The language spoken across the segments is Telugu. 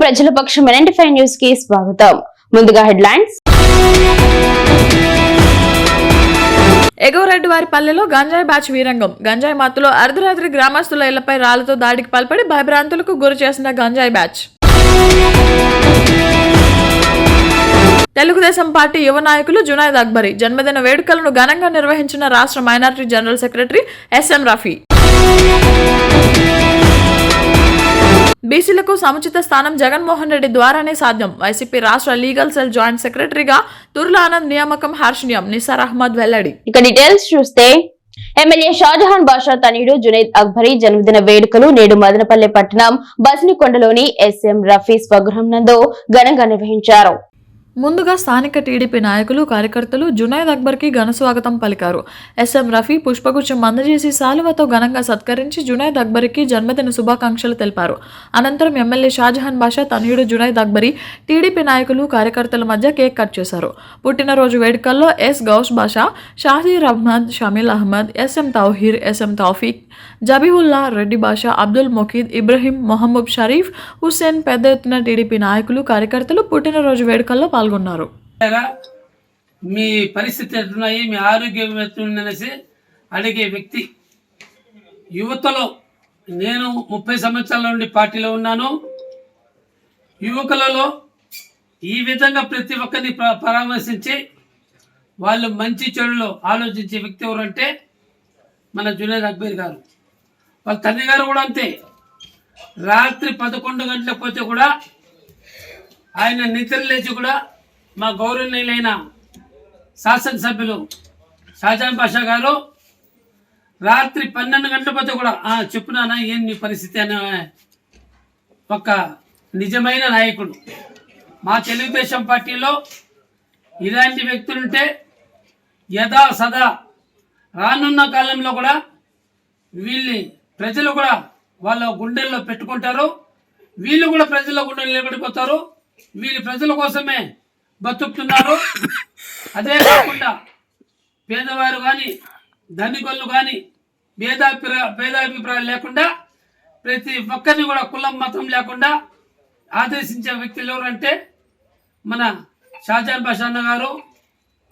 ప్రజల పక్షం 95 న్యూస్ కి స్వాగతం. ముందుగా హెడ్లైన్స్. ఎగవరెడ్డివారిపల్లెలో గంజాయి బ్యాచ్ వీరంగం. గంజాయి మత్తులో అర్ధరాత్రి గ్రామస్తుల ఇళ్లపై రాళ్లతో దాడికి పాల్పడి భయభ్రాంతులకు గురి చేసిన గంజాయి బ్యాచ్. తెలుగుదేశం పార్టీ యువ నాయకులు జునైద్ అక్బరీ జన్మదిన వేడుకలను ఘనంగా నిర్వహించిన రాష్ట్ర minority general secretary SM Rafi. బీసీలకు సముచిత స్థానం జగన్మోహన్ రెడ్డి ద్వారానే సాధ్యం. వైసీపీ రాష్ట్ర లీగల్ సెల్ జాయింట్ సెక్రటరీగా తుర్ల ఆనంద్ నియామకం హర్షణీయం. నిసార్ అహ్మద్ వెల్లడి. ఇక డీటెయిల్స్ చూస్తే ఎమ్మెల్యే షాజహాన్ బాషా తనయుడు జునైద్ అక్బరీ జన్మదిన వేడుకలు నేడు మదనపల్లె పట్టణం బసినికొండలోని ఎస్ఎం రఫీ స్వగృహం నందు ఘనంగా నిర్వహించారు. ముందుగా స్థానిక టీడీపీ నాయకులు కార్యకర్తలు జునైద్ అక్బర్కి ఘన స్వాగతం పలికారు. ఎస్ఎం రఫీ పుష్పగుచ్చం అందజేసి శాలువతో ఘనంగా సత్కరించి జునైద్ అక్బరీకి జన్మదిన శుభాకాంక్షలు తెలిపారు. అనంతరం ఎమ్మెల్యే షాజహాన్ బాషా తనయుడు జునైద్ అక్బరీ టీడీపీ నాయకులు కార్యకర్తల మధ్య కేక్ కట్ చేశారు. పుట్టినరోజు వేడుకల్లో S Gouse Basha, Shaheer Ahmed, Shameel Ahmed, SM Tauheer, SM Taufeeq, Zabiullah, Reddy Basha, Abdul Mokeed, Ibrahim, Mohammed Sharif, Hussain పెద్ద ఎత్తున టీడీపీ నాయకులు కార్యకర్తలు పుట్టినరోజు వేడుకల్లో పాల్గొన్నారు. మీ పరిస్థితి ఎట్లున్నాయి, మీ ఆరోగ్యం ఎట్లుందనేసి అడిగే వ్యక్తి. యువతలో నేను 30 సంవత్సరాల నుండి పార్టీలో ఉన్నాను. యువకులలో ఈ విధంగా ప్రతి ఒక్కరిని పరామర్శించి వాళ్ళు మంచి చెడులో ఆలోచించే వ్యక్తి ఎవరంటే మన జునైద్ అక్బరీ గారు. వాళ్ళ తండ్రి గారు కూడా అంతే. రాత్రి 11 గంటలకు పోతే కూడా ఆయన నిద్ర లేచి కూడా మా గౌరవనీయులైన శాసనసభ్యులు షాజహాన్ బాషా గారు రాత్రి 12 గంటల పోతే కూడా చెప్పునానా ఏం నీ పరిస్థితి అనే ఒక నిజమైన నాయకుడు. మా తెలుగుదేశం పార్టీలో ఇలాంటి వ్యక్తులుంటే యథా సదా రానున్న కాలంలో కూడా వీళ్ళని ప్రజలు కూడా వాళ్ళ గుండెల్లో పెట్టుకుంటారు. వీళ్ళు కూడా ప్రజల గుండెల్లో నిలబడిపోతారు. వీళ్ళు ప్రజల కోసమే బతుకుతున్నారు. అదే కాకుండా పేదవారు కానీ ధనికులు కానీ భేదాభిప్రాయాలు లేకుండా ప్రతి ఒక్కరిని కూడా కులం మతం లేకుండా ఆదేశించే వ్యక్తులు ఎవరంటే మన షాజహాన్ బాషా అన్న గారు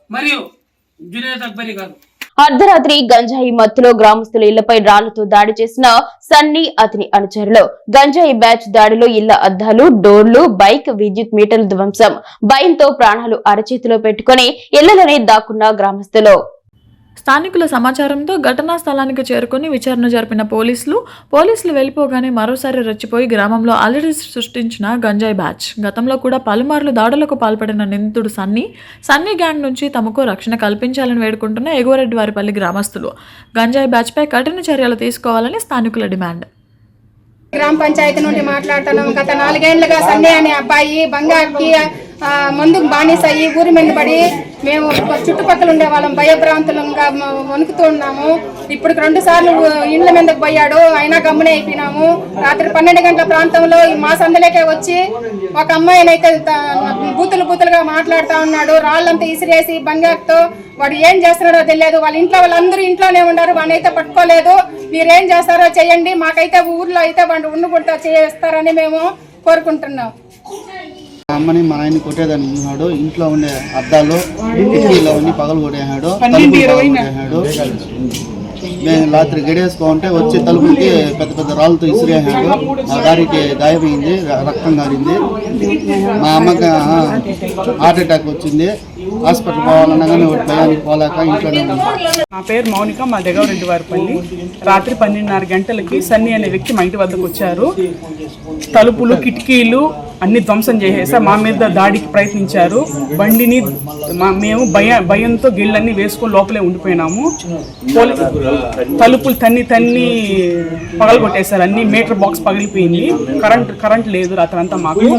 మరియు జునైద్ అక్బరీ గారు. అర్ధరాత్రి గంజాయి మత్తులో గ్రామస్తుల ఇళ్లపై రాళ్లతో దాడి చేసిన సన్నీ అతని అనుచరులు. గంజాయి బ్యాచ్ దాడిలో ఇళ్ల అద్దాలు, డోర్లు, బైక్, విద్యుత్ మీటర్ల ధ్వంసం. భయంతో ప్రాణాలు అరచేతిలో పెట్టుకుని ఇళ్లలోనే దాక్కున్న గ్రామస్తులు. స్థానికుల సమాచారంతో ఘటనా స్థలానికి చేరుకుని విచారణ జరిపిన పోలీసులు వెళ్లిపోగానే మరోసారి రెచ్చిపోయి గ్రామంలో అలజడి సృష్టించిన గంజాయి బ్యాచ్. గతంలో కూడా పలుమార్లు దాడులకు పాల్పడిన నిందితుడు సన్నీ గ్యాంగ్ నుంచి తమకు రక్షణ కల్పించాలని వేడుకుంటున్న ఎగువరెడ్డివారిపల్లి గ్రామస్తులు. గంజాయి బ్యాచ్ పై కఠిన చర్యలు తీసుకోవాలని స్థానికుల డిమాండ్. గ్రామ పంచాయతీ నుండి మాట్లాడుతున్నాం. గత 4 ఏళ్లుగా సన్నీ అనే అబ్బాయి బంగారుకి మందుకు బానిస అయ్యి ఊరి మీద పడి మేము చుట్టుపక్కల ఉండే వాళ్ళం భయభ్రాంతులంగా వణుకుతూ ఉన్నాము. ఇప్పుడు 2 సార్లు ఇండ్ల మీదకు పోయాడు, అయినా గమ్మునే అయిపోయినాము. రాత్రి 12 గంటల ప్రాంతంలో మా సందులోకే వచ్చి ఒక అమ్మాయినైతే బూతులుగా మాట్లాడుతూ ఉన్నాడు. రాళ్ళంతా ఇసిరేసి బంగారుతో వాడు ఏం చేస్తున్నాడో తెలియదు. వాళ్ళ ఇంట్లో వాళ్ళందరూ ఇంట్లోనే ఉన్నారు. వాడినైతే పట్టుకోలేదు. మీరేం చేస్తారో చేయండి, మాకైతే ఊర్లో అయితే వాడు ఉండుకుంటా చేస్తారని మేము కోరుకుంటున్నాం. అమ్మని మా ఆయన్ని కొట్టేదని ఉన్నాడు. ఇంట్లో ఉండే అద్దాలు కిటికీలో అన్ని పగలు కొట్టేసాడు, కొట్టేసాడు. మేము రాత్రి గడియేసుకోంటే వచ్చి తలుపుకి పెద్ద రాళ్ళతో ఇసిరేసాడు. మా గారికి గాయమైంది, రక్తం గారింది. మా అమ్మకి హార్ట్ అటాక్ వచ్చింది. హాస్పిటల్ పోవాలన్నా కానీ ఒకటి భయానికి పోలేక ఇంట్లోనే ఉంది. నా పేరు మౌనిక, మా ఎగవరెడ్డివారిపల్లి. రాత్రి 12:30 గంటలకి సన్నీ అనే వ్యక్తి మా ఇంటి వద్దకు వచ్చారు. తలుపులు, కిటికీలు అన్ని ధ్వంసం చేసేసా మా మీద దాడికి ప్రయత్నించారు. బండిని మేము భయంతో గిళ్ళన్నీ వేసుకొని లోపలే ఉండిపోయినాము. తలుపులు తన్ని పగలగొట్టేశారు. అన్ని మీటర్ బాక్స్ పగిలిపోయింది. కరెంట్ లేదు రాత్రంతా మాకు.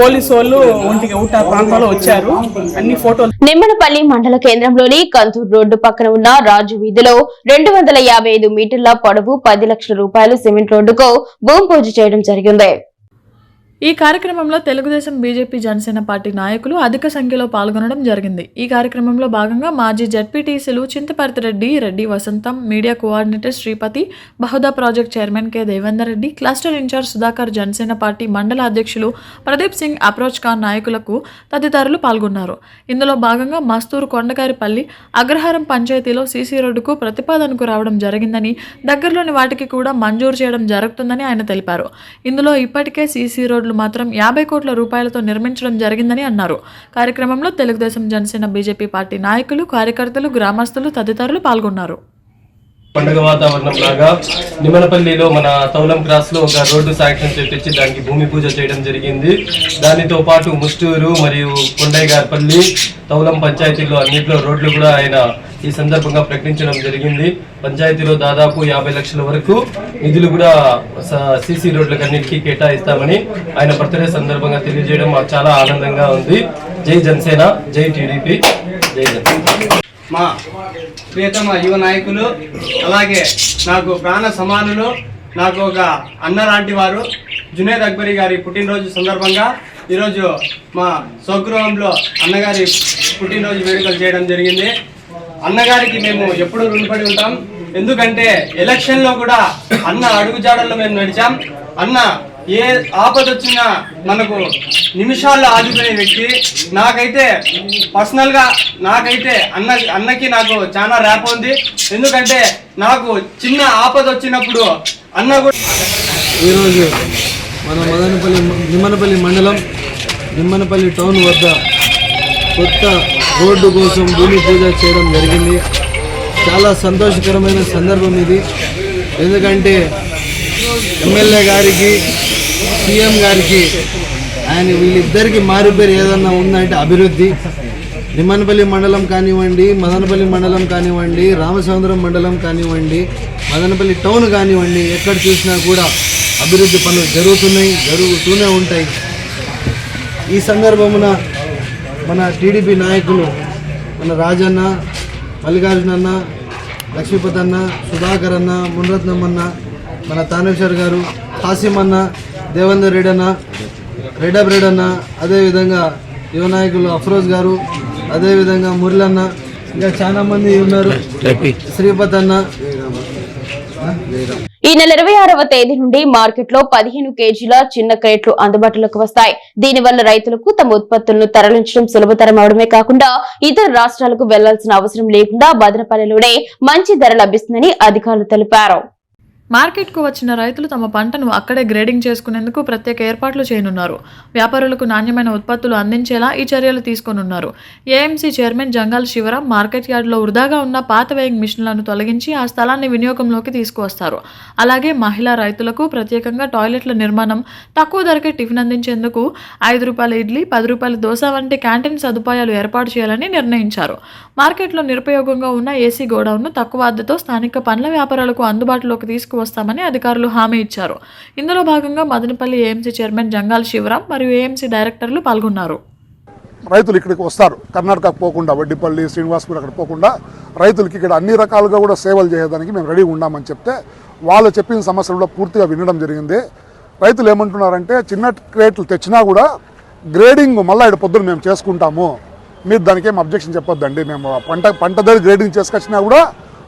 పోలీసు వాళ్ళు ఒంటికి ప్రాంతంలో వచ్చారు. అన్ని ఫోటోలు. నిమ్మనపల్లి మండల కేంద్రంలోని కంతూరు రోడ్డు పక్కన ఉన్న రాజు వీధిలో 255 మీటర్ల పొడవు 10 లక్షల రూపాయలు సిమెంట్ రోడ్డుకు భూమి పూజ చేయడం జరిగింది. ఈ కార్యక్రమంలో తెలుగుదేశం, బీజేపీ, జనసేన పార్టీ నాయకులు అధిక సంఖ్యలో పాల్గొనడం జరిగింది. ఈ కార్యక్రమంలో భాగంగా మాజీ జడ్పీటీసీలు Chintaparthi Reddy, Reddy Vasantham, media coordinator Sripathi, Bahuda project chairman K Devender Reddy, cluster incharge Sudhakar, Janasena party మండల అధ్యక్షులు ప్రదీప్ సింగ్, అప్రోచ్ ఖాన్ నాయకులకు తదితరులు పాల్గొన్నారు. ఇందులో భాగంగా మస్తూరు కొండకారిపల్లి అగ్రహారం పంచాయతీలో సీసీ రోడ్డుకు ప్రతిపాదనకు రావడం జరిగిందని, దగ్గరలోని వాటికి కూడా మంజూరు చేయడం జరుగుతుందని ఆయన తెలిపారు. ఇందులో ఇప్పటికే సీసీ రోడ్లు మాత్రం 50 కోట్ల రూపాయలతో నిర్మించడం జరిగిందని అన్నారు. కార్యక్రమంలో తెలుగుదేశం, జనసేన, బీజేపీ పార్టీ నాయకులు, కార్యకర్తలు, గ్రామస్తులు తదితరులు పాల్గొన్నారు. పండుగ వాతావరణం లాగా నిమ్మనపల్లిలో మన తౌలం క్రాస్ లో ఒక రోడ్డు శాంక్షన్ చేపించి దానికి భూమి పూజ చేయడం జరిగింది. దానితో పాటు ముస్టూరు మరియు కొండయ్యగారిపల్లి, తౌలం పంచాయతీలో అన్నింటిలో రోడ్లు కూడా ఆయన ఈ సందర్భంగా ప్రకటించడం జరిగింది. పంచాయతీలో దాదాపు 50 లక్షల వరకు నిధులు కూడా సీసీ రోడ్లకు అన్నిటికీ కేటాయిస్తామని ఆయన బర్త్డే సందర్భంగా తెలియజేయడం మాకు చాలా ఆనందంగా ఉంది. జై జనసేన, జై టీడీపీ, జై జనసేన. మా ప్రియతమ యువ నాయకులు, అలాగే నాకు ప్రాణ సమానులు, నాకు ఒక అన్న లాంటి వారు జునేద్ అక్బరీ గారి పుట్టినరోజు సందర్భంగా ఈరోజు మా స్వగృహంలో అన్నగారి పుట్టినరోజు వేడుకలు చేయడం జరిగింది. అన్నగారికి మేము ఎప్పుడూ రుణపడి ఉంటాం. ఎందుకంటే ఎలక్షన్లో కూడా అన్న అడుగుజాడల్లో మేము నడిచాం. అన్న ఏ ఆపద వచ్చినా మనకు నిమిషాల్లో ఆదుకునే వ్యక్తి. నాకైతే పర్సనల్గా నాకైతే అన్నకి నాకు చాలా ర్యాప్ ఉంది. ఎందుకంటే నాకు చిన్న ఆపద వచ్చినప్పుడు అన్న కూడా. ఈరోజు మన నిమ్మనపల్లి మండలం, నిమ్మనపల్లి టౌన్ వద్ద కొత్త రోడ్డు కోసం భూమి పూజ చేయడం జరిగింది. చాలా సంతోషకరమైన సందర్భం ఇది. ఎందుకంటే ఎమ్మెల్యే గారికి, సీఎం గారికి, ఆయన వీళ్ళిద్దరికి మారుపేరు ఏదన్నా ఉందంటే అభివృద్ధి. నిమ్మనపల్లి మండలం కానివ్వండి, మదనపల్లి మండలం కానివ్వండి, రామచంద్రం మండలం కానివ్వండి, మదనపల్లి టౌన్ కానివ్వండి, ఎక్కడ చూసినా కూడా అభివృద్ధి పనులు జరుగుతూనే ఉంటాయి. ఈ సందర్భమున మన టీడీపీ నాయకులు, మన రాజన్న, మల్లికార్జున అన్న, లక్ష్మీపతి అన్న, సుధాకర్ అన్న, మునరత్నమన్న, మన తానేశ్వర్ గారు, హాసిం అన్న, దేవేందర్ రెడ్డి అన్న, రెడ్డి అన్న, అదేవిధంగా యువ నాయకులు అఫ్రోజ్ గారు, అదేవిధంగా మురళన్న, ఇంకా చాలా మంది ఉన్నారు, శ్రీపతి అన్న. ఈ నెల 26వ తేదీ నుండి మార్కెట్లో 15 కేజీల చిన్న క్రేట్లు అందుబాటులోకి వస్తాయి. దీనివల్ల రైతులకు తమ ఉత్పత్తులను తరలించడం సులభతరం అవడమే కాకుండా ఇతర రాష్ట్రాలకు వెళ్లాల్సిన అవసరం లేకుండా భద్రపల్లిలోనే మంచి ధర లభిస్తుందని అధికారులు తెలిపారు. మార్కెట్కు వచ్చిన రైతులు తమ పంటను అక్కడే గ్రేడింగ్ చేసుకునేందుకు ప్రత్యేక ఏర్పాట్లు చేయనున్నారు. వ్యాపారులకు నాణ్యమైన ఉత్పత్తులు అందించేలా ఈ చర్యలు తీసుకోనున్నారు. AMC chairman Jangal Sivaram market యార్డులో వృధాగా ఉన్న పాత వేయింగ్ మిషన్లను తొలగించి ఆ స్థలాన్ని వినియోగంలోకి తీసుకువస్తారు. అలాగే మహిళా రైతులకు ప్రత్యేకంగా టాయిలెట్ల నిర్మాణం, తక్కువ ధరకే టిఫిన్ అందించేందుకు 5 రూపాయల ఇడ్లీ, 10 రూపాయల దోశ వంటి క్యాంటీన్ సదుపాయాలు ఏర్పాటు చేయాలని నిర్ణయించారు. మార్కెట్లో నిరుపయోగంగా ఉన్న ఏసీ గోడౌన్ను తక్కువ అద్దెతో స్థానిక పండ్ల వ్యాపారాలకు అందుబాటులోకి తీసుకువస్తామని అధికారులు హామీ ఇచ్చారు. ఇందులో భాగంగా మదనపల్లి ఏఎంసీ చైర్మన్ జంగాల్ శివరాం మరియు ఏఎంసీ డైరెక్టర్లు పాల్గొన్నారు. రైతులు ఇక్కడికి వస్తారు, కర్ణాటకకు పోకుండా, వడ్డిపల్లి, శ్రీనివాస్పూర్ అక్కడ పోకుండా రైతులకి ఇక్కడ అన్ని రకాలుగా కూడా సేవలు చేయడానికి మేము రెడీగా ఉన్నామని చెప్తే వాళ్ళు చెప్పిన సమస్యలు కూడా పూర్తిగా వినడం జరిగింది. రైతులు ఏమంటున్నారంటే చిన్న క్రేట్లు తెచ్చినా కూడా గ్రేడింగ్ మళ్ళీ ఇక్కడ పొద్దున్న మేము చేసుకుంటాము, మీరు దానికి ఏం అబ్జెక్షన్ చెప్పొద్దండి, మేము పంట దగ్గర గ్రేడింగ్ చేసుకొచ్చినా కూడా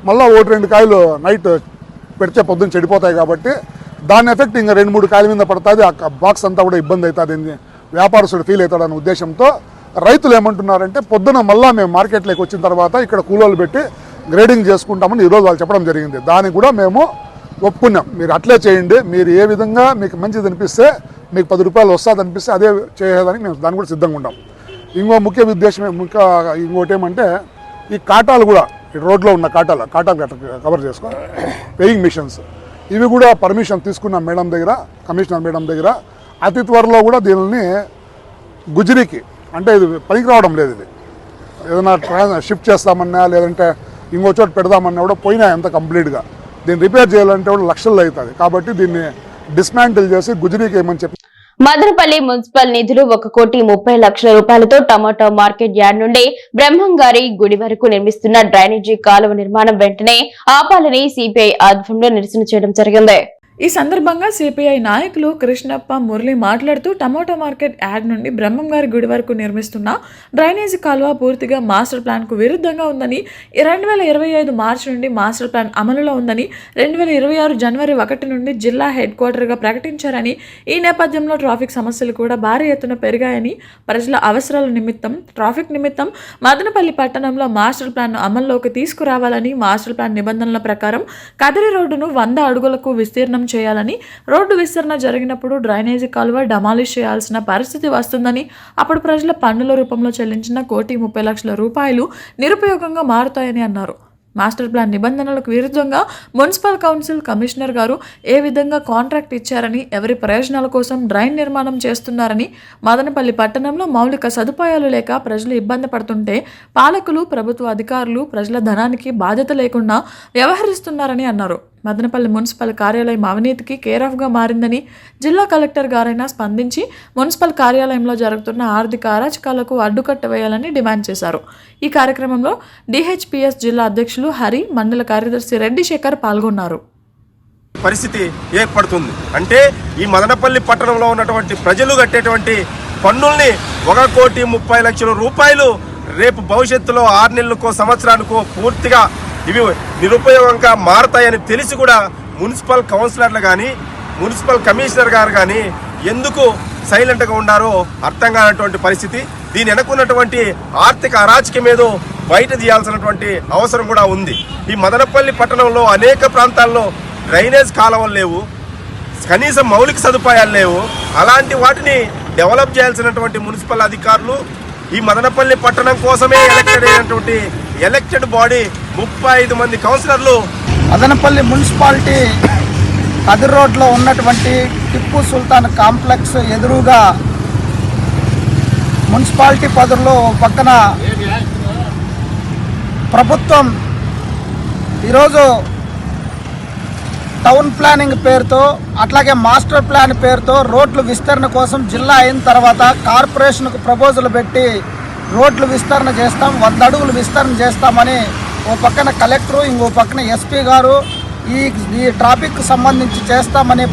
మళ్ళీ 1-2 కాయలు నైట్ పెడితే పొద్దున్న చెడిపోతాయి కాబట్టి దాని ఎఫెక్ట్ ఇంకా 2-3 కాయల మీద పడుతుంది, ఆ బాక్స్ అంతా కూడా ఇబ్బంది అవుతుంది, వ్యాపారస్తుడు ఫీల్ అవుతాడనే ఉద్దేశంతో రైతులు ఏమంటున్నారంటే పొద్దున మళ్ళీ మేము మార్కెట్లోకి వచ్చిన తర్వాత ఇక్కడ కూలోళ్ళు పెట్టి గ్రేడింగ్ చేసుకుంటామని ఈరోజు వాళ్ళు చెప్పడం జరిగింది. దానికి కూడా మేము ఒప్పుకున్నాం, మీరు అట్లే చేయండి, మీరు ఏ విధంగా మీకు మంచిది అనిపిస్తే, మీకు 10 రూపాయలు వస్తుంది అనిపిస్తే అదే చేయడానికి మేము దానికి కూడా సిద్ధంగా ఉంటాం. ఇంకో ముఖ్య ఉద్దేశం ఇంకోటి ఏమంటే ఈ కాటాలు కూడా రోడ్లో ఉన్న కాటాలు కవర్ చేసుకోవాలి, పేయింగ్ మిషన్స్, ఇవి కూడా పర్మిషన్ తీసుకున్నాం మేడం దగ్గర, కమిషనర్ మేడం దగ్గర. అతి త్వరలో కూడా దీనిని గుజరీకి, అంటే ఇది పనికి రావడం లేదు, ఇది ఏదైనా షిఫ్ట్ చేస్తామన్నా లేదంటే ఇంకో చోట పెడదామన్నా కూడా పోయినా ఎంత కంప్లీట్గా దీన్ని రిపేర్ చేయాలంటే కూడా లక్షల్లో అవుతుంది. కాబట్టి దీన్ని డిస్మాంటిల్ చేసి గుజరీకి ఏమని చెప్పి మదనపల్లి మున్సిపల్ నిధులు 1,30,00,000 రూపాయలతో టమాటో మార్కెట్ యార్డ్ నుండి బ్రహ్మంగారి గుడి వరకు నిర్మిస్తున్న డ్రైనేజీ కాలువ నిర్మాణం వెంటనే ఆపాలని సిపిఐ ఆధ్వర్యంలో నిరసన చేయడం జరిగింది. ఈ సందర్భంగా సిపిఐ నాయకులు కృష్ణప్ప మురళి మాట్లాడుతూ టమోటా మార్కెట్ యార్డ్ నుండి బ్రహ్మంగారి గుడి వరకు నిర్మిస్తున్న డ్రైనేజీ కాలువ పూర్తిగా మాస్టర్ ప్లాన్కు విరుద్ధంగా ఉందని 2025 మార్చి నుండి మాస్టర్ ప్లాన్ అమలులో ఉందని 2026 జనవరి 1 నుండి జిల్లా హెడ్ క్వార్టర్గా ప్రకటించారని ఈ నేపథ్యంలో ట్రాఫిక్ సమస్యలు కూడా భారీ ఎత్తున పెరిగాయని ప్రజల అవసరాల నిమిత్తం ట్రాఫిక్ నిమిత్తం మదనపల్లి పట్టణంలో మాస్టర్ ప్లాన్ను అమల్లోకి తీసుకురావాలని మాస్టర్ ప్లాన్ నిబంధనల ప్రకారం కదిరి రోడ్డును 100 అడుగులకు విస్తీర్ణం చేయాలని రోడ్డు విస్తరణ జరిగినప్పుడు డ్రైనేజీ కాలువ డమాలిష్ చేయాల్సిన పరిస్థితి వస్తుందని అప్పుడు ప్రజల పన్నుల రూపంలో చెల్లించిన ₹1,30,00,000 నిరుపయోగంగా మారుతాయని అన్నారు. మాస్టర్ ప్లాన్ నిబంధనలకు విరుద్ధంగా మున్సిపల్ కౌన్సిల్ కమిషనర్ గారు ఏ విధంగా కాంట్రాక్ట్ ఇచ్చారని ఎవరి ప్రయోజనాల కోసం డ్రైన్ నిర్మాణం చేస్తున్నారని మదనపల్లి పట్టణంలో మౌలిక సదుపాయాలు లేక ప్రజలు ఇబ్బంది పడుతుంటే పాలకులు ప్రభుత్వ అధికారులు ప్రజల ధనానికి బాధ్యత లేకుండా వ్యవహరిస్తున్నారని అన్నారు. మదనపల్లి మున్సిపల్ కార్యాలయం అవినీతికి కేరాఫ్గా మారిందని జిల్లా కలెక్టర్ గారైనా స్పందించి మున్సిపల్ కార్యాలయంలో జరుగుతున్న ఆర్థిక అరాచకాలకు అడ్డుకట్ట వేయాలని డిమాండ్ చేశారు. ఈ కార్యక్రమంలో డిహెచ్పిఎస్ జిల్లా అధ్యక్షులు హరి, మండల కార్యదర్శి రెడ్డి శేఖర్ పాల్గొన్నారు. పరిస్థితి ఏర్పడుతుంది అంటే ఈ మదనపల్లి పట్టణంలో ఉన్నటువంటి ప్రజలు కట్టేటువంటి పన్నుల్ని ₹1,30,00,000 రేపు భవిష్యత్తులో 6 నెలలకో సంవత్సరానికో పూర్తిగా ఇవి నిరుపయోగంగా మారతాయని తెలిసి కూడా మున్సిపల్ కౌన్సిలర్లు కానీ మున్సిపల్ కమిషనర్ గారు కానీ ఎందుకు సైలెంట్గా ఉన్నారో అర్థం కానటువంటి పరిస్థితి. దీని వెనుకున్నటువంటి ఆర్థిక అరాచకం ఏదో బయట తీయాల్సినటువంటి అవసరం కూడా ఉంది. ఈ మదనపల్లి పట్టణంలో అనేక ప్రాంతాల్లో డ్రైనేజ్ కాలువలు లేవు, కనీసం మౌలిక సదుపాయాలు లేవు. అలాంటి వాటిని డెవలప్ చేయాల్సినటువంటి మున్సిపల్ అధికారులు ఈ మదనపల్లి పట్టణం కోసమే ఎలక్టెడ్ అయినటువంటి ఎలక్టెడ్ బాడీ 35 మంది కౌన్సిలర్లు మదనపల్లి మున్సిపాలిటీ కదిరి రోడ్లో ఉన్నటువంటి టిప్పు సుల్తాన్ కాంప్లెక్స్ ఎదురుగా మున్సిపాలిటీ పదుల్లో పక్కన ప్రభుత్వం ఈరోజు టౌన్ ప్లానింగ్ పేరుతో అట్లాగే మాస్టర్ ప్లాన్ పేరుతో రోడ్లు విస్తరణ కోసం జిల్లా అయిన తర్వాత కార్పొరేషన్కు ప్రపోజల్ పెట్టి రోడ్లు విస్తరణ చేస్తాం, 100 అడుగులు విస్తరణ చేస్తామని ఓ పక్కన కలెక్టరు ఇంకో పక్కన ఎస్పీ గారు ఈ ట్రాఫిక్ సంబంధించి చేస్తామని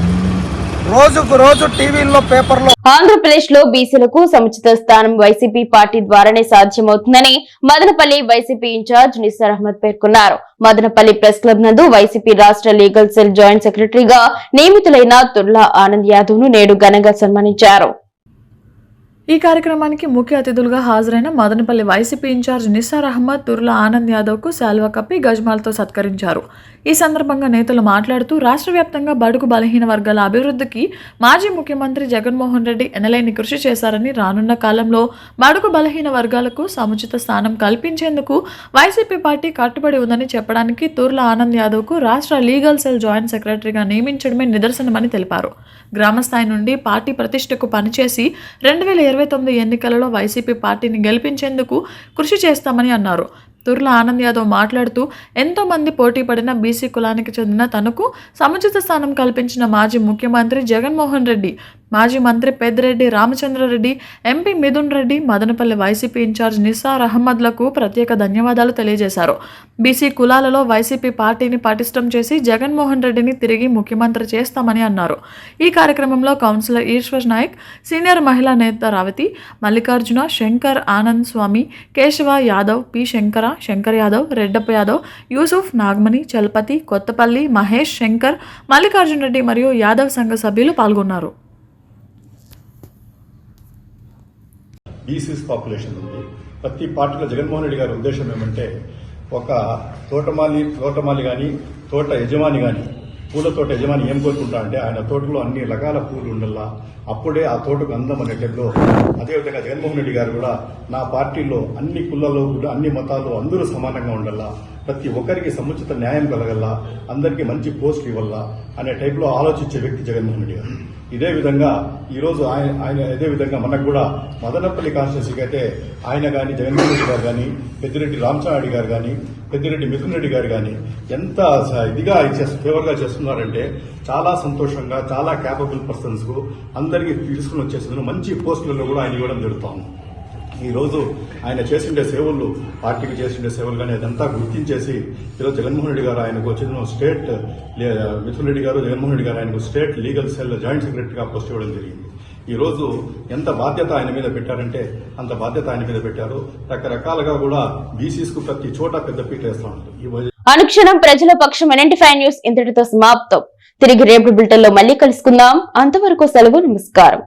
రోజుకు రోజు టీవీల్లో పేపర్లో. ఆంధ్రప్రదేశ్ లో బీసీలకు సముచిత స్థానం వైసీపీ పార్టీ ద్వారానే సాధ్యమవుతుందని మదనపల్లి వైసీపీ ఇన్ఛార్జ్ నిస్సార్ అహ్మద్ పేర్కొన్నారు. మదనపల్లి ప్రెస్ క్లబ్ నందు వైసీపీ రాష్ట్ర లీగల్ సెల్ జాయింట్ సెక్రటరీగా నియమితులైన తుర్లా ఆనంద్ యాదవ్ ను నేడు ఘనంగా సన్మానించారు. ఈ కార్యక్రమానికి ముఖ్య అతిథులుగా హాజరైన మదనపల్లి వైసీపీ ఇన్ఛార్జ్ నిస్సార్ అహ్మద్ తుర్లా ఆనంద్ యాదవ్కు శాల్వా కప్పి గజ్మాలతో సత్కరించారు. ఈ సందర్భంగా నేతలు మాట్లాడుతూ రాష్ట్ర వ్యాప్తంగా బడుగు బలహీన వర్గాల అభివృద్ధికి మాజీ ముఖ్యమంత్రి జగన్మోహన్ రెడ్డి ఎనలేని కృషి చేశారని, రానున్న కాలంలో బడుగు బలహీన వర్గాలకు సముచిత స్థానం కల్పించేందుకు వైసీపీ పార్టీ కట్టుబడి ఉందని చెప్పడానికి తుర్లా ఆనంద్ యాదవ్కు రాష్ట్ర లీగల్ సెల్ జాయింట్ సెక్రటరీగా నియమించడమే నిదర్శనమని తెలిపారు. గ్రామస్థాయి నుండి పార్టీ ప్రతిష్టకు పనిచేసి 2029 ఎన్నికలలో వైసీపీ పార్టీని గెలిపించేందుకు కృషి చేస్తామని అన్నారు. తుర్లా ఆనంద్ యాదవ్ మాట్లాడుతూ ఎంతో మంది పోటీ పడిన బీసీ కులానికి చెందిన తనకు సముచిత స్థానం కల్పించిన మాజీ ముఖ్యమంత్రి జగన్మోహన్ రెడ్డి, మాజీ మంత్రి Peddireddy Ramachandrareddy, MP Mithun Reddy, Madanapalle YCP incharge Nissar అహ్మద్లకు ప్రత్యేక ధన్యవాదాలు తెలియజేశారు. బీసీ కులాలలో వైసీపీ పార్టీని పటిష్టం చేసి జగన్మోహన్ రెడ్డిని తిరిగి ముఖ్యమంత్రి చేస్తామని అన్నారు. ఈ కార్యక్రమంలో కౌన్సిలర్ ఈశ్వర్ నాయక్, సీనియర్ మహిళా నేత రావతి, మల్లికార్జున, శంకర్, ఆనంద్ స్వామి, కేశవ యాదవ్, పి శంకర్ యాదవ్, రెడ్డప్ప యాదవ్, యూసుఫ్, నాగమణి, చలపతి, కొత్తపల్లి, మహేష్, శంకర్, మల్లికార్జున రెడ్డి మరియు యాదవ్ సంఘ సభ్యులు పాల్గొన్నారు. బీసీస్ పాపులేషన్ ఉంది. ప్రతి పార్టీలో జగన్మోహన్ రెడ్డి గారి ఉద్దేశం ఏమంటే ఒక తోటమాలి కానీ తోట యజమాని కానీ పూల తోట యజమాని ఏం కోరుకుంటా అంటే ఆయన తోటలో అన్ని రకాల పూలు ఉండల్లా, అప్పుడే ఆ తోటకు అందం అనేటప్పుడు. అదేవిధంగా జగన్మోహన్ రెడ్డి గారు కూడా నా పార్టీలో అన్ని కులాల్లో కూడా అన్ని మతాలు అందరూ సమానంగా ఉండల్లా, ప్రతి ఒక్కరికి సముచిత న్యాయం కలగల్లా, అందరికీ మంచి పోస్టులు ఇవ్వాలా అనే టైప్లో ఆలోచించే వ్యక్తి జగన్మోహన్ రెడ్డి గారు. ఇదే విధంగా ఈరోజు ఆయన ఇదే విధంగా మనకు కూడా మదనపల్లి కాన్స్టిట్యూన్సీకి అయితే ఆయన కానీ జగన్మోహన్ రెడ్డి గారు కానీ పెద్దిరెడ్డి రామచంద్రారెడ్డి గారు కానీ పెద్దిరెడ్డి మిథున్ రెడ్డి గారు కానీ ఎంత ఇదిగా ఫేవర్గా చేస్తున్నారంటే చాలా సంతోషంగా చాలా క్యాపబుల్ పర్సన్స్ కు అందరికీ తీసుకుని వచ్చేస్తున్నారు. మంచి పోస్టులలో కూడా ఆయన ఇవ్వడం జరుగుతాము. ఈరోజు ఆయన చేసిండే సేవలు, పార్టీకి చేసిండే సేవలు కానీ అదంతా గుర్తించేసి ఈరోజు జగన్మోహన్ రెడ్డి గారు ఆయనకు వచ్చిన స్టేట్ మిథున్ రెడ్డి గారు జగన్మోహన్ రెడ్డి గారు ఆయనకు స్టేట్ లీగల్ సెల్ జాయింట్ సెక్రటరీగా పోస్ట్ ఇవ్వడం జరిగింది. ఈరోజు ఎంత బాధ్యత ఆయన మీద పెట్టారంటే అంత బాధ్యత ఆయన మీద పెట్టారు. రకరకాలుగా కూడా బీసీస్ కు ప్రతి చోట పెద్దపీట వేస్తా ఉంటారు. అనుక్షణం ప్రజల పక్షం NNT5 న్యూస్ ఇంతటితో సమాప్తం. తిరిగి రేపు బులెటిన్ లో మళ్ళీ కలుసుకుందాం. అంతవరకు సెలవు. నమస్కారం.